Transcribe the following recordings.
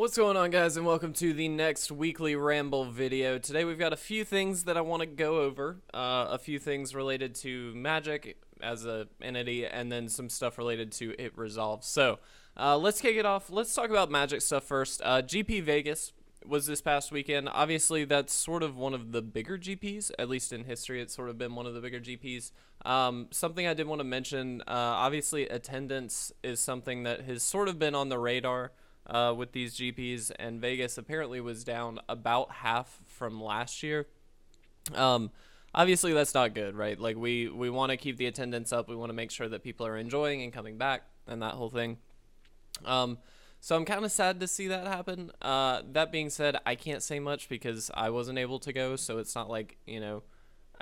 What's going on, guys, and welcome to the next weekly Ramble video. Today we've got a few things that I want to go over, a few things related to Magic as an entity, and then some stuff related to It Resolves. So let's kick it off. Let's talk about Magic stuff first. GP Vegas was this past weekend. Obviously, that's sort of one of the bigger GPs, at least in history. It's sort of been one of the bigger GPs. Something I did want to mention, obviously attendance is something that has sort of been on the radar with these GPs, and Vegas apparently was down about half from last year. Obviously that's not good, right? Like we want to keep the attendance up. We want to make sure that people are enjoying and coming back and that whole thing. So I'm kind of sad to see that happen. That being said, I can't say much because I wasn't able to go, so it's not like,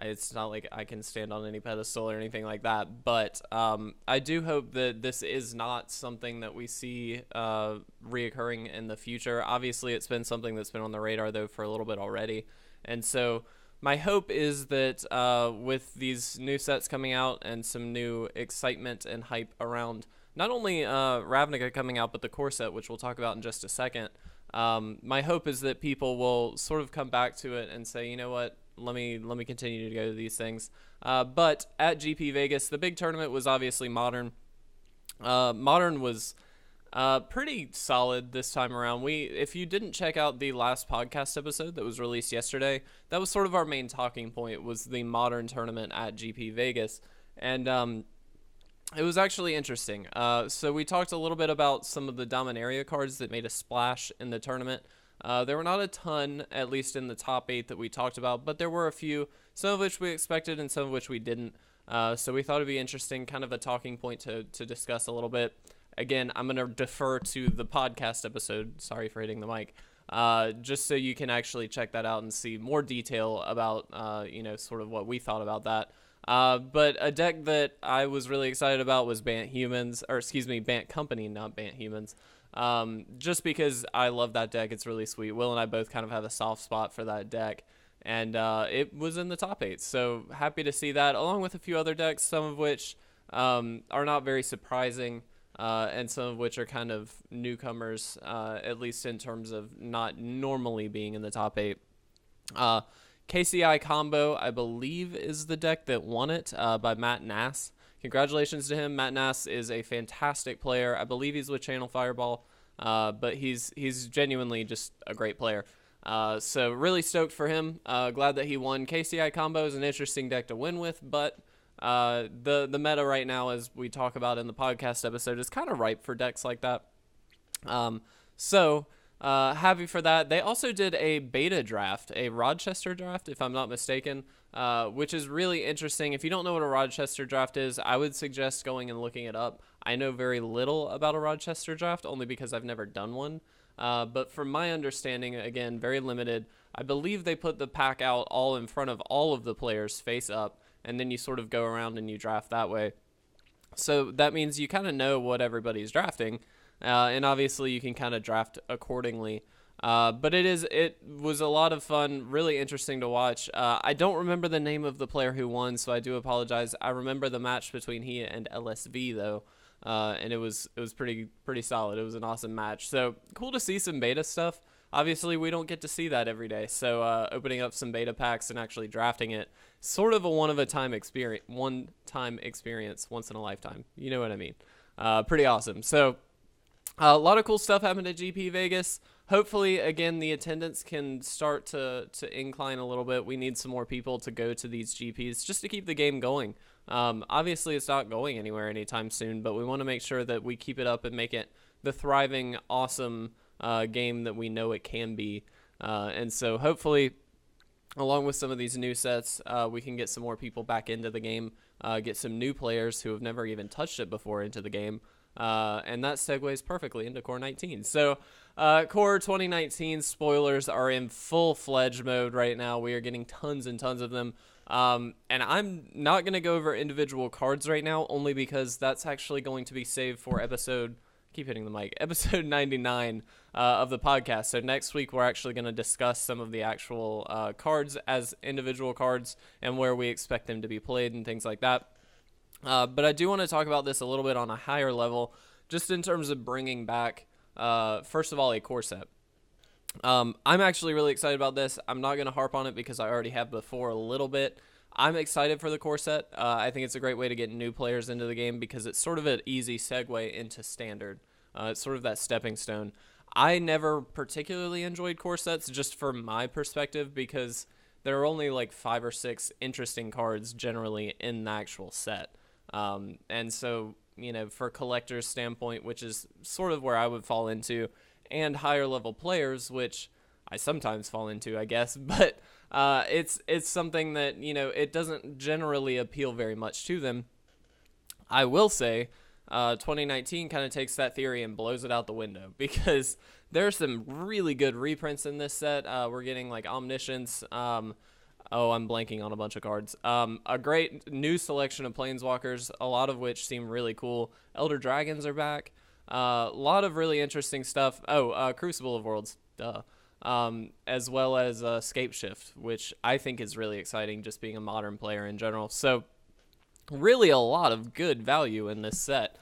it's not like I can stand on any pedestal or anything like that. But I do hope that this is not something that we see reoccurring in the future. Obviously, it's been something that's been on the radar, though, for a little bit already. And so my hope is that with these new sets coming out and some new excitement and hype around not only Ravnica coming out, but the core set, which we'll talk about in just a second, my hope is that people will sort of come back to it and say, you know what, let me continue to go to these things. But at GP Vegas, the big tournament was obviously Modern. Modern was pretty solid this time around. If you didn't check out the last podcast episode that was released yesterday, that was sort of our main talking point, was the Modern tournament at GP Vegas. And it was actually interesting. So we talked a little bit about some of the Dominaria cards that made a splash in the tournament. There were not a ton, at least in the top 8 that we talked about, but there were a few, some of which we expected and some of which we didn't. So we thought it'd be interesting, kind of a talking point to discuss a little bit. Again, I'm going to defer to the podcast episode. Sorry for hitting the mic. Just so you can actually check that out and see more detail about, sort of what we thought about that. But a deck that I was really excited about was Bant Company, not Bant Humans. Just because I love that deck. It's really sweet. Will and I both kind of have a soft spot for that deck, and it was in the top 8. So happy to see that, along with a few other decks, some of which are not very surprising, and some of which are kind of newcomers, at least in terms of not normally being in the top 8. KCI Combo, I believe, is the deck that won it, by Matt Nass. Congratulations to him. Matt Nass is a fantastic player. I believe he's with Channel Fireball, but he's genuinely just a great player. So really stoked for him. Glad that he won. KCI Combo is an interesting deck to win with, but the meta right now, as we talk about in the podcast episode, is kind of ripe for decks like that. Happy for that. They also did a beta draft, a Rochester draft, if I'm not mistaken, which is really interesting. If you don't know what a Rochester draft is, I would suggest going and looking it up. I know very little about a Rochester draft, only because I've never done one. But from my understanding, again, very limited, I believe they put the pack out all in front of all of the players face up, and then you sort of go around and you draft that way. So that means you kind of know what everybody's drafting. And obviously you can kind of draft accordingly. But it was a lot of fun, really interesting to watch. I don't remember the name of the player who won, so I do apologize. I remember the match between he and LSV though, and it was pretty solid. It was an awesome match. So cool to see some beta stuff. Obviously we don't get to see that every day. So opening up some beta packs and actually drafting it, sort of a one-time experience, once in a lifetime. You know what I mean? Pretty awesome. So a lot of cool stuff happened at GP Vegas. Hopefully, again, the attendance can start to incline a little bit. We need some more people to go to these GPs just to keep the game going. Obviously, it's not going anywhere anytime soon, but we want to make sure that we keep it up and make it the thriving, awesome game that we know it can be. And so hopefully, along with some of these new sets, we can get some more people back into the game, get some new players who have never even touched it before into the game. And that segues perfectly into Core 19. So Core 2019 spoilers are in full-fledged mode right now. We are getting tons and tons of them. And I'm not going to go over individual cards right now, only because that's actually going to be saved for episode 99 of the podcast. So next week we're actually going to discuss some of the actual cards as individual cards and where we expect them to be played and things like that. But I do want to talk about this a little bit on a higher level, just in terms of bringing back First of all, a core set. I'm actually really excited about this. I'm not going to harp on it because I already have before a little bit. I'm excited for the core set. I think it's a great way to get new players into the game because it's sort of an easy segue into standard. It's sort of that stepping stone. I never particularly enjoyed core sets just from my perspective because there are only like 5 or 6 interesting cards generally in the actual set. And so, for collector's standpoint, which is sort of where I would fall into, and higher level players, which I sometimes fall into, I guess, but it's something that, it doesn't generally appeal very much to them. I will say 2019 kind of takes that theory and blows it out the window because there's some really good reprints in this set. We're getting like Omniscience. I'm blanking on a bunch of cards. A great new selection of Planeswalkers, a lot of which seem really cool. Elder Dragons are back. A lot of really interesting stuff. Crucible of Worlds, duh. As well as Scapeshift, which I think is really exciting, just being a modern player in general. So really a lot of good value in this set,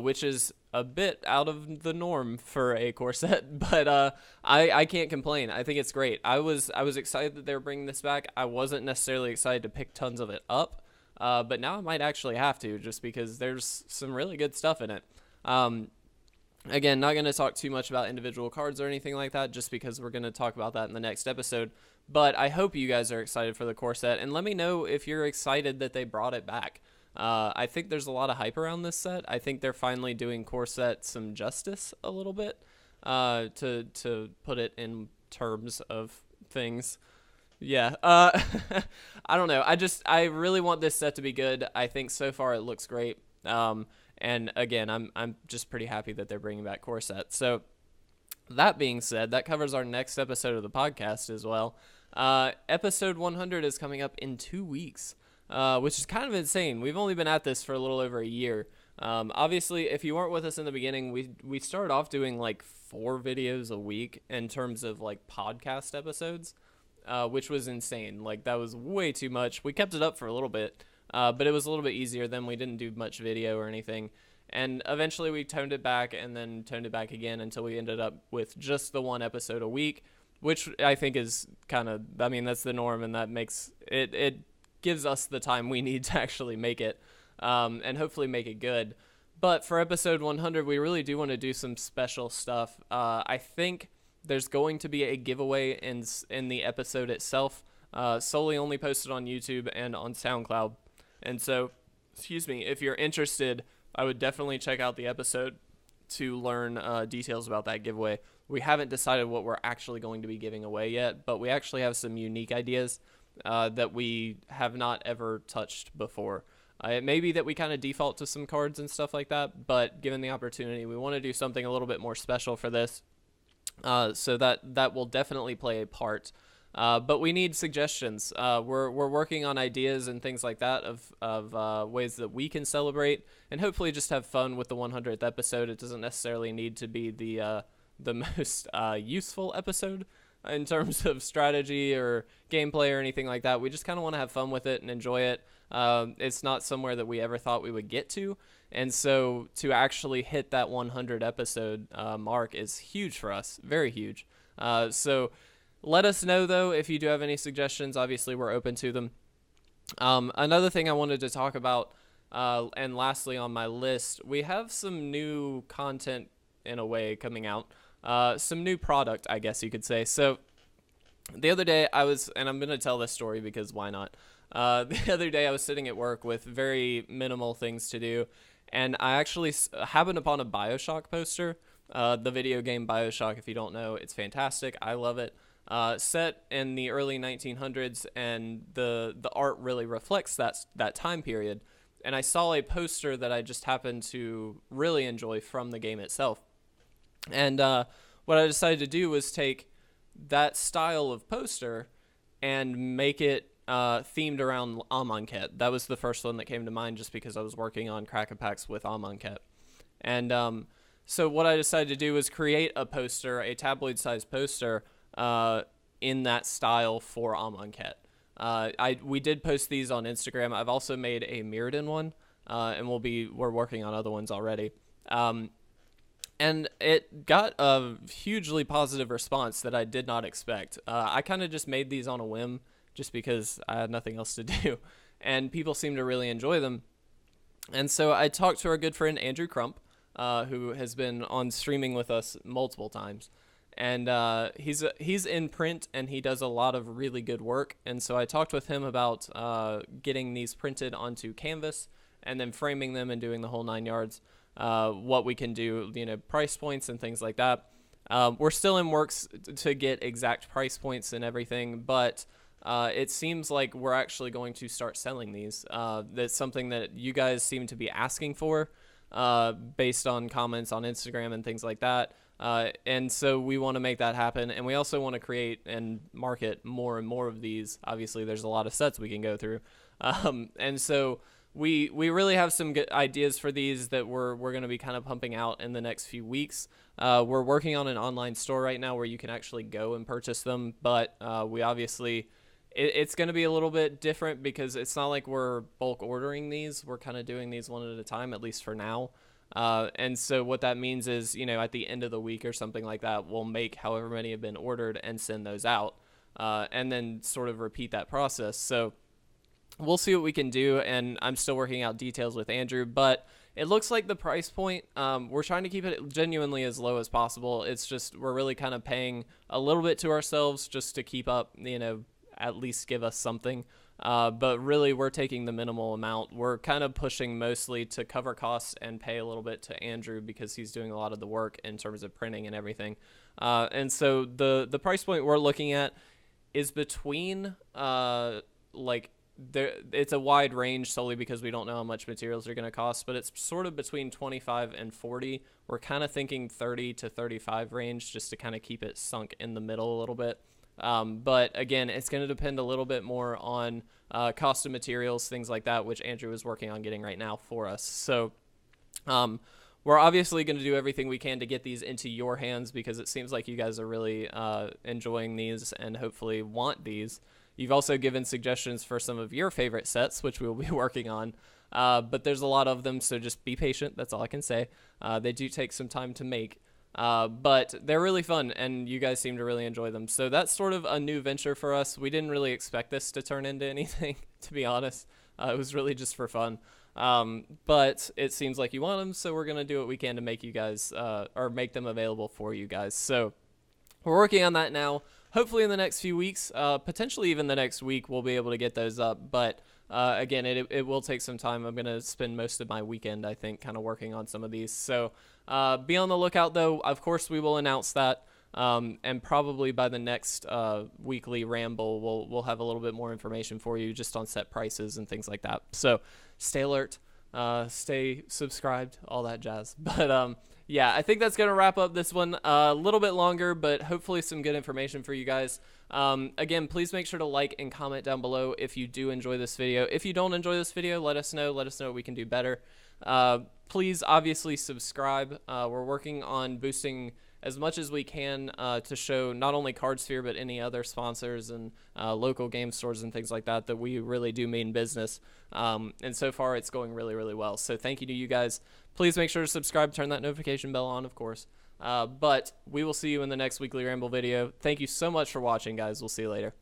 which is a bit out of the norm for a core set, but I can't complain. I think it's great. I was excited that they were bringing this back. I wasn't necessarily excited to pick tons of it up, but now I might actually have to just because there's some really good stuff in it. Again, not going to talk too much about individual cards or anything like that, just because we're going to talk about that in the next episode. But I hope you guys are excited for the core set, and let me know if you're excited that they brought it back. I think there's a lot of hype around this set. I think they're finally doing core set some justice a little bit, to put it in terms of things. Yeah, I don't know. I really want this set to be good. I think so far it looks great. And again, I'm just pretty happy that they're bringing back core set. So that being said, that covers our next episode of the podcast as well. Episode 100 is coming up in 2 weeks, which is kind of insane. We've only been at this for a little over a year. Obviously, if you weren't with us in the beginning, we started off doing like 4 videos a week in terms of like podcast episodes, which was insane. Like that was way too much. We kept it up for a little bit. But it was a little bit easier. Then we didn't do much video or anything. And eventually we toned it back and then toned it back again until we ended up with just the 1 episode a week, which I think is that's the norm, and that makes it gives us the time we need to actually make it, and hopefully make it good. But for episode 100, we really do want to do some special stuff. I think there's going to be a giveaway in the episode itself, solely only posted on YouTube and on SoundCloud. And so, if you're interested, I would definitely check out the episode to learn details about that giveaway. We haven't decided what we're actually going to be giving away yet, but we actually have some unique ideas that we have not ever touched before. It may be that we kind of default to some cards and stuff like that, but given the opportunity, we want to do something a little bit more special for this. So that will definitely play a part. But we need suggestions. We're working on ideas and things like that of ways that we can celebrate and hopefully just have fun with the 100th episode. It doesn't necessarily need to be the most useful episode in terms of strategy or gameplay or anything like that. We just kind of want to have fun with it and enjoy it. It's not somewhere that we ever thought we would get to. And so to actually hit that 100 episode mark is huge for us, very huge. So let us know, though, if you do have any suggestions. Obviously, we're open to them. Another thing I wanted to talk about, and lastly on my list, we have some new content, in a way, coming out. Some new product, I guess you could say. So the other day and I'm going to tell this story because why not? The other day I was sitting at work with very minimal things to do, and I actually happened upon a BioShock poster. The video game BioShock, if you don't know, it's fantastic. I love it. Set in the early 1900s, and the art really reflects that time period. And I saw a poster that I just happened to really enjoy from the game itself. And what I decided to do was take that style of poster and make it themed around Amonkhet. That was the first one that came to mind just because I was working on Crack-a-Packs with Amonkhet. And so what I decided to do was create a poster, a tabloid-sized poster, in that style for Amonkhet. We did post these on Instagram. I've also made a Mirrodin one, and we're working on other ones already. and it got a hugely positive response that I did not expect. I kind of just made these on a whim just because I had nothing else to do, and people seem to really enjoy them. And so I talked to our good friend Andrew Crump, who has been on streaming with us multiple times, and he's in print and he does a lot of really good work. And so I talked with him about getting these printed onto canvas and then framing them and doing the whole 9 yards. What we can do, price points and things like that. We're still in works to get exact price points and everything, but it seems like we're actually going to start selling these. That's something that you guys seem to be asking for based on comments on Instagram and things like that. And so we want to make that happen. And we also want to create and market more and more of these. Obviously, there's a lot of sets we can go through. And so we really have some good ideas for these that we're going to be kind of pumping out in the next few weeks. We're working on an online store right now where you can actually go and purchase them. But we obviously... It's going to be a little bit different because it's not like we're bulk ordering these. We're kind of doing these one at a time, at least for now. And so what that means is, at the end of the week or something like that, we'll make however many have been ordered and send those out, and then sort of repeat that process. So we'll see what we can do, and I'm still working out details with Andrew, but it looks like the price point, we're trying to keep it genuinely as low as possible. It's just we're really kind of paying a little bit to ourselves just to keep up, at least give us something. But really, we're taking the minimal amount. We're kind of pushing mostly to cover costs and pay a little bit to Andrew because he's doing a lot of the work in terms of printing and everything. And so the price point we're looking at is between it's a wide range solely because we don't know how much materials are going to cost, but it's sort of between 25 and 40. We're kind of thinking 30 to 35 range just to kind of keep it sunk in the middle a little bit. But again, it's going to depend a little bit more on cost of materials, things like that, which Andrew is working on getting right now for us. So we're obviously going to do everything we can to get these into your hands because it seems like you guys are really enjoying these and hopefully want these. You've also given suggestions for some of your favorite sets, which we'll be working on. But there's a lot of them, so just be patient. That's all I can say. They do take some time to make. But they're really fun, and you guys seem to really enjoy them. So that's sort of a new venture for us. We didn't really expect this to turn into anything, to be honest. It was really just for fun. But it seems like you want them, so we're going to do what we can to make you guys, or make them available for you guys. So we're working on that now. Hopefully in the next few weeks, potentially even the next week, we'll be able to get those up. But again, it will take some time. I'm going to spend most of my weekend, I think, kind of working on some of these. So be on the lookout, though. Of course, we will announce that. And probably by the next weekly ramble, we'll have a little bit more information for you just on set prices and things like that. So stay alert, stay subscribed, all that jazz. But yeah, I think that's going to wrap up this one. A little bit longer, but hopefully some good information for you guys. Again, please make sure to like and comment down below if you do enjoy this video. If you don't enjoy this video, let us know. Let us know what we can do better. Please obviously subscribe. We're working on boosting as much as we can to show not only CardSphere but any other sponsors and local game stores and things like that we really do mean business. And so far it's going really, really well. So thank you to you guys. Please make sure to subscribe, turn that notification bell on, of course. But we will see you in the next weekly Ramble video. Thank you so much for watching, guys. We'll see you later.